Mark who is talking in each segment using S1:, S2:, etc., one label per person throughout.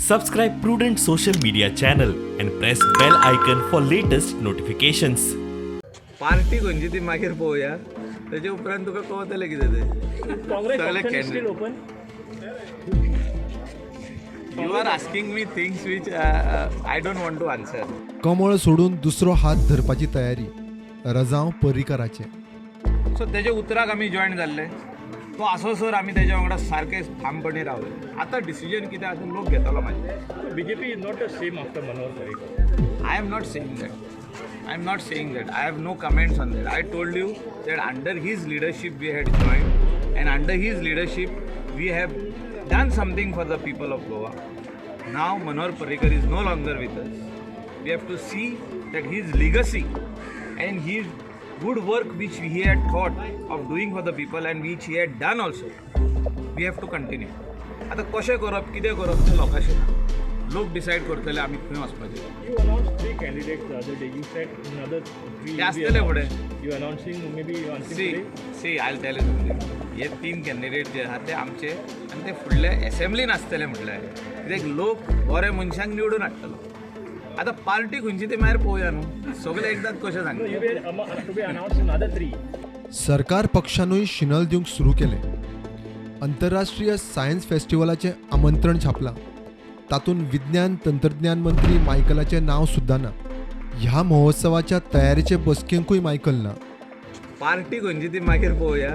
S1: Subscribe Prudent social media channel and press bell icon for latest notifications.
S2: Party खंयची ती मागीर पळोवया तेजे उपरांत तुका कळतलें कितें तें
S3: Congress
S2: सगळे
S3: option is still
S2: candidate.
S3: open.
S2: You are asking me things which I don't want to answer.
S4: कमळ सोडून दुसरो हात धरपाची तयारी रजांव पर्रीकाराचे.
S2: सो तेजे उतराक आमी जॉयन जाल्ले तो आसोसर आमी तेज्या वांगडा सारके ठामपणी रावले. आतां डिसिजन कितें आतां लोक घेतलो म्हाजे.
S3: BJP is not the same after Manohar Parrikar.
S2: I am not saying that. I am not saying that. I have no comments on that. I told you that under his leadership we had joined, and under his leadership we have done something for the people of Goa. Now Manohar Parrikar is no longer with us. We have to see that his legacy and his good work which he had thought of doing for the people and which he had done also, we have to continue. आता कशें करप कितें करप तें लोकांचें लोक decide करतले आमी खंय वचपाचें.
S3: You announced 3 candidates the other day. You said another 3
S2: ते
S3: will be
S2: आसतले
S3: announced.
S2: फुडें.
S3: You announcing maybe announcing today?
S2: See I'll tell हे 3 कॅन्डिडेट जे आहात ते आमचे आनी ते फुडले एसेंब्लीन आसतले म्हटल्यार कित्याक लोक बरे मनशांक निवडून हाडटलो. आतां पार्टी खंयची ती मागीर पळोवया न्हू सगळे एकदांच कशें
S3: No,
S2: सांगता.
S3: you were to be announced another 3.
S4: सरकार पक्षानूय शिनल दिवंक सुरू केले. आंतरराष्ट्रीय सायन्स फेस्टिवलाचें आमंत्रण छापलां. तातूंत विज्ञान तंत्रज्ञान मंत्री मायकलाचें नांव सुद्दां ना. ह्या महोत्सवाच्या तयारेचे बसकेंकूय मायकल ना.
S2: पार्टी खंयची ती मागीर पळोवया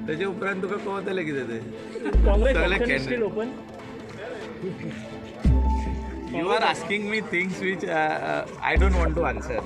S2: तेजे उपरांत तुका कळतलें कितें तें
S3: Congress
S2: सगळे
S3: option is still
S2: candidate.
S3: open.
S2: You are asking me things which I don't want to answer.